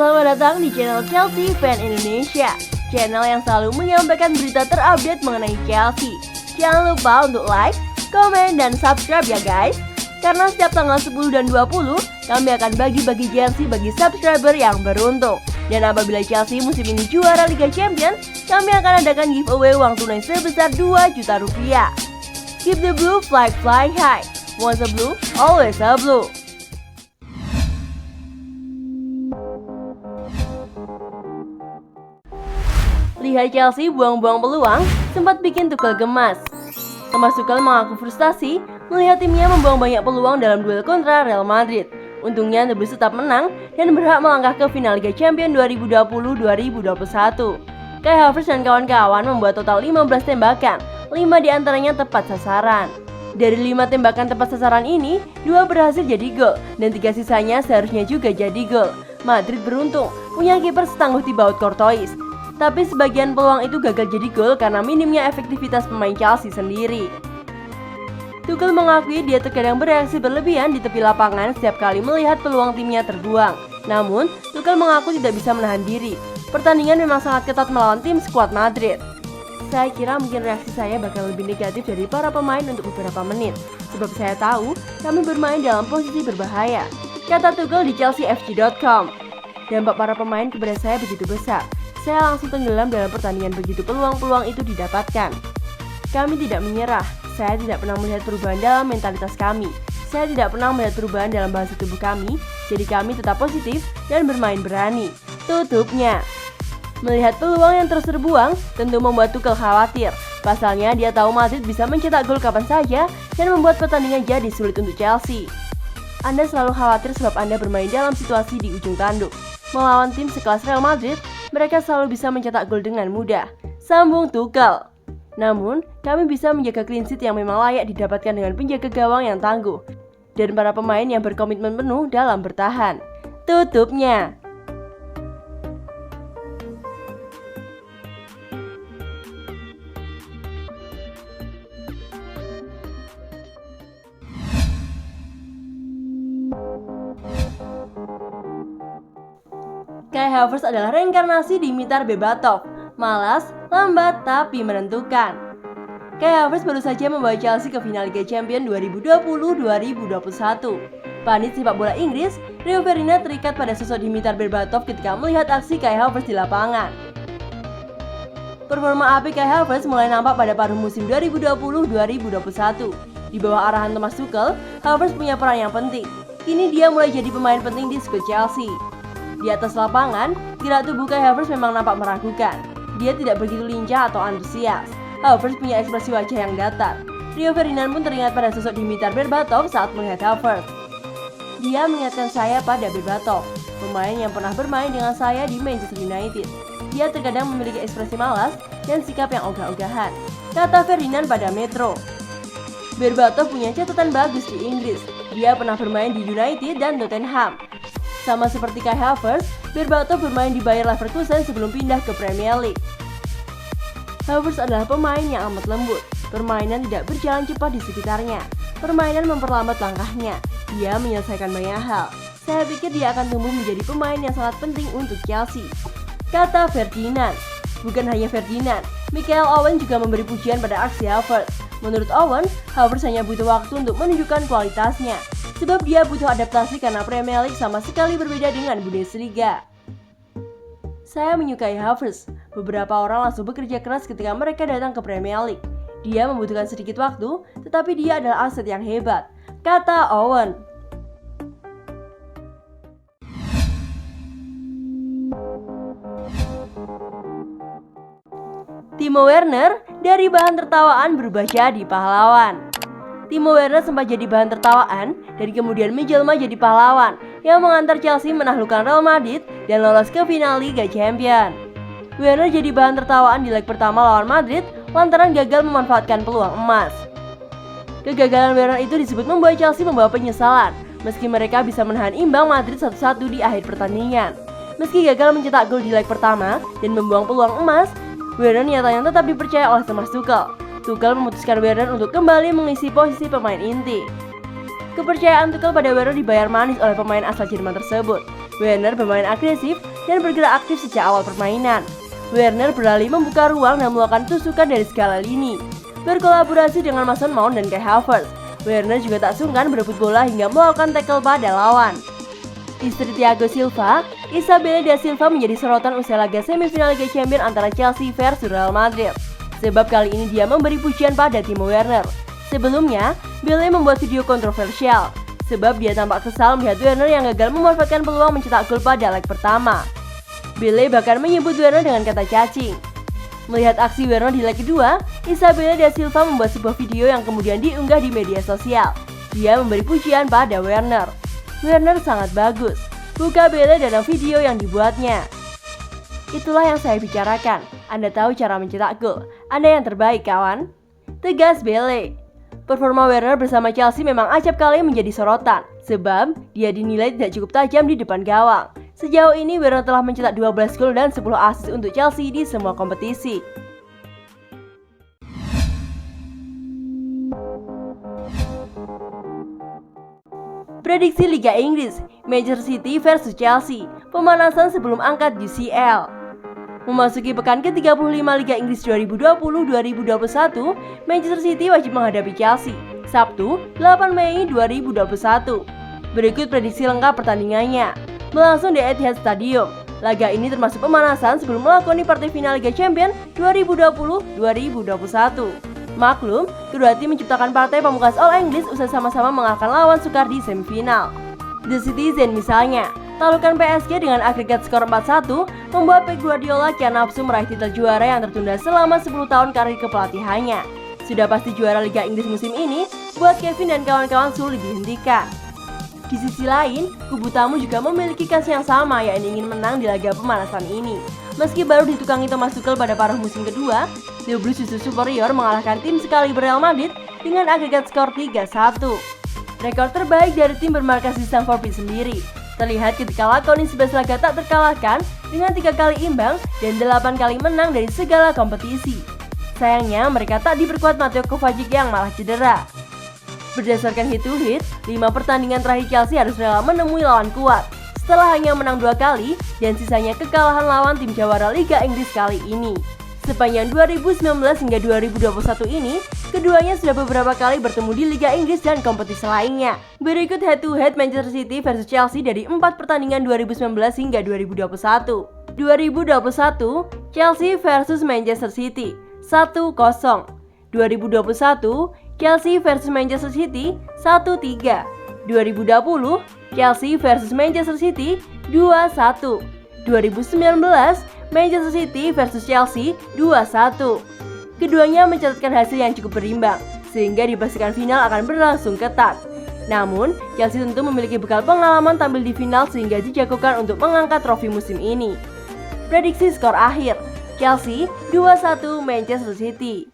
Selamat datang di channel Chelsea Fan Indonesia, channel yang selalu menyampaikan berita terupdate mengenai Chelsea. Jangan lupa untuk like, komen, dan subscribe ya guys. Karena setiap tanggal 10 dan 20, kami akan bagi-bagi jersey bagi subscriber yang beruntung. Dan apabila Chelsea musim ini juara Liga Champions, kami akan adakan giveaway uang tunai sebesar 2 juta rupiah. Keep the blue flag flying high. Once a blue, always a blue. Lihat Chelsea buang-buang peluang, sempat bikin Tuchel gemas. Thomas Tuchel mengaku frustasi melihat timnya membuang banyak peluang dalam duel kontra Real Madrid. Untungnya The Blues tetap menang dan berhak melangkah ke final Liga Champions 2020-2021. Kai Havertz dan kawan-kawan membuat total 15 tembakan, 5 diantaranya tepat sasaran. Dari 5 tembakan tepat sasaran ini, 2 berhasil jadi gol dan 3 sisanya seharusnya juga jadi gol. Madrid beruntung punya kiper setangguh Thibaut Courtois. Tapi sebagian peluang itu gagal jadi gol karena minimnya efektivitas pemain Chelsea sendiri. Tuchel mengakui dia terkadang bereaksi berlebihan di tepi lapangan setiap kali melihat peluang timnya terbuang. Namun, Tuchel mengaku tidak bisa menahan diri. Pertandingan memang sangat ketat melawan tim skuad Madrid. Saya kira mungkin reaksi saya bakal lebih negatif dari para pemain untuk beberapa menit. Sebab saya tahu kami bermain dalam posisi berbahaya, kata Tuchel di chelseafc.com. Dampak para pemain kepada saya begitu besar. Saya langsung tenggelam dalam pertandingan begitu peluang-peluang itu didapatkan. Kami tidak menyerah. Saya tidak pernah melihat perubahan dalam mentalitas kami. Saya tidak pernah melihat perubahan dalam bahasa tubuh kami. Jadi kami tetap positif dan bermain berani. Tutupnya. Melihat peluang yang terus terbuang tentu membuat Tuchel khawatir. Pasalnya dia tahu Madrid bisa mencetak gol kapan saja dan membuat pertandingan jadi sulit untuk Chelsea. Anda selalu khawatir sebab Anda bermain dalam situasi di ujung tanduk. Melawan tim sekelas Real Madrid, mereka selalu bisa mencetak gol dengan mudah, sambung Tuchel. Namun, kami bisa menjaga clean sheet yang memang layak didapatkan dengan penjaga gawang yang tangguh dan para pemain yang berkomitmen penuh dalam bertahan. Tutupnya. Kai Havertz adalah reinkarnasi Dimitar Berbatov, malas, lambat, tapi menentukan. Kai Havertz baru saja membawa Chelsea ke final Liga Champions 2020-2021. Panit sepak bola Inggris, Rio Ferdinand terikat pada sosok Dimitar Berbatov ketika melihat aksi Kai Havertz di lapangan. Performa apik Kai Havertz mulai nampak pada paruh musim 2020-2021. Di bawah arahan Thomas Tuchel, Havertz punya peran yang penting. Kini dia mulai jadi pemain penting di skuad Chelsea. Di atas lapangan, gerak tubuh Kai Havertz memang nampak meragukan. Dia tidak begitu lincah atau antusias. Havertz punya ekspresi wajah yang datar. Rio Ferdinand pun teringat pada sosok Dimitar Berbatov saat melihat Havertz. Dia mengingatkan saya pada Berbatov, pemain yang pernah bermain dengan saya di Manchester United. Dia terkadang memiliki ekspresi malas dan sikap yang ogah-ogahan, kata Ferdinand pada Metro. Berbatov punya catatan bagus di Inggris. Dia pernah bermain di United dan Tottenham. Sama seperti Kai Havertz, Berbatov bermain di Bayer Leverkusen sebelum pindah ke Premier League. Havertz adalah pemain yang amat lembut. Permainan tidak berjalan cepat di sekitarnya. Permainan memperlambat langkahnya. Dia menyelesaikan banyak hal. Saya pikir dia akan tumbuh menjadi pemain yang sangat penting untuk Chelsea, kata Ferdinand. Bukan hanya Ferdinand, Michael Owen juga memberi pujian pada aksi Havertz. Menurut Owen, Havertz hanya butuh waktu untuk menunjukkan kualitasnya. Sebab dia butuh adaptasi karena Premier League sama sekali berbeda dengan Bundesliga. Saya menyukai Havertz. Beberapa orang langsung bekerja keras ketika mereka datang ke Premier League. Dia membutuhkan sedikit waktu, tetapi dia adalah aset yang hebat, kata Owen. Timo Werner dari bahan tertawaan berubah jadi pahlawan. Timo Werner sempat jadi bahan tertawaan dan kemudian menjelma jadi pahlawan yang mengantar Chelsea menaklukkan Real Madrid dan lolos ke final Liga Champions. Werner jadi bahan tertawaan di leg pertama lawan Madrid lantaran gagal memanfaatkan peluang emas. Kegagalan Werner itu disebut membuat Chelsea membawa penyesalan meski mereka bisa menahan imbang Madrid 1-1 di akhir pertandingan. Meski gagal mencetak gol di leg pertama dan membuang peluang emas, Werner nyatanya tetap dipercaya oleh Thomas Tuchel. Tuchel memutuskan Werner untuk kembali mengisi posisi pemain inti. Kepercayaan Tuchel pada Werner dibayar manis oleh pemain asal Jerman tersebut. Werner bermain agresif dan bergerak aktif sejak awal permainan. Werner beralih membuka ruang dan melakukan tusukan dari segala lini. Berkolaborasi dengan Mason Mount dan Kai Havertz, Werner juga tak sungkan berebut bola hingga melakukan tackle pada lawan. Istri Thiago Silva, Isabelle da Silva menjadi sorotan usai laga semifinal Liga Champions antara Chelsea versus Real Madrid. Sebab kali ini dia memberi pujian pada Timo Werner. Sebelumnya, Belle membuat video kontroversial sebab dia tampak kesal melihat Werner yang gagal memanfaatkan peluang mencetak gol pada leg pertama. Belle bahkan menyebut Werner dengan kata cacing. Melihat aksi Werner di leg kedua, Isabelle da Silva membuat sebuah video yang kemudian diunggah di media sosial. Dia memberi pujian pada Werner. Werner sangat bagus, buka Belle dalam video yang dibuatnya. Itulah yang saya bicarakan. Anda tahu cara mencetak gol. Anda yang terbaik, kawan. Tegas Belle. Performa Werner bersama Chelsea memang acap kali menjadi sorotan, sebab dia dinilai tidak cukup tajam di depan gawang. Sejauh ini Werner telah mencetak 12 gol dan 10 assist untuk Chelsea di semua kompetisi. Prediksi Liga Inggris, Manchester City versus Chelsea, pemanasan sebelum angkat UCL. Memasuki pekan ke-35 Liga Inggris 2020-2021, Manchester City wajib menghadapi Chelsea, Sabtu 8 Mei 2021. Berikut prediksi lengkap pertandingannya. Berlangsung di Etihad Stadium. Laga ini termasuk pemanasan sebelum melakoni partai final Liga Champions 2020-2021. Maklum, kedua tim menciptakan partai pamungkas All England usai sama-sama mengalahkan lawan sukar di semifinal. The Citizen misalnya, taklukkan PSG dengan agregat skor 4-1, membuat Pep Guardiola kian nafsu meraih titel juara yang tertunda selama 10 tahun karir kepelatihannya. Sudah pasti juara Liga Inggris musim ini, buat Kevin dan kawan-kawan sulit dihentikan. Di sisi lain, kubu tamu juga memiliki kans yang sama, yakni ingin menang di laga pemanasan ini. Meski baru ditukangi Thomas Tuchel pada paruh musim kedua, The Blues justru superior mengalahkan tim sekali Real Madrid dengan agregat skor 3-1. Rekor terbaik dari tim bermarkas di Stamford Bridge sendiri terlihat ketika lakoni 11 laga tak terkalahkan dengan 3 kali imbang dan 8 kali menang dari segala kompetisi. Sayangnya mereka tak diperkuat Mateo Kovacic yang malah cedera. Berdasarkan hit-to-hit, 5 pertandingan terakhir Chelsea harus rela menemui lawan kuat setelah hanya menang 2 kali dan sisanya kekalahan lawan tim jawara Liga Inggris kali ini. Sepanjang 2019 hingga 2021 ini, keduanya sudah beberapa kali bertemu di Liga Inggris dan kompetisi lainnya. Berikut head-to-head Manchester City versus Chelsea dari 4 pertandingan 2019 hingga 2021. 2021, Chelsea versus Manchester City 1-0. 2021, Chelsea versus Manchester City 1-3. 2020, Chelsea versus Manchester City 2-1. 2019, Manchester City versus Chelsea 2-1. Keduanya mencatatkan hasil yang cukup berimbang, sehingga dipastikan final akan berlangsung ketat. Namun, Chelsea tentu memiliki bekal pengalaman tampil di final sehingga dijagokan untuk mengangkat trofi musim ini. Prediksi skor akhir, Chelsea 2-1 Manchester City.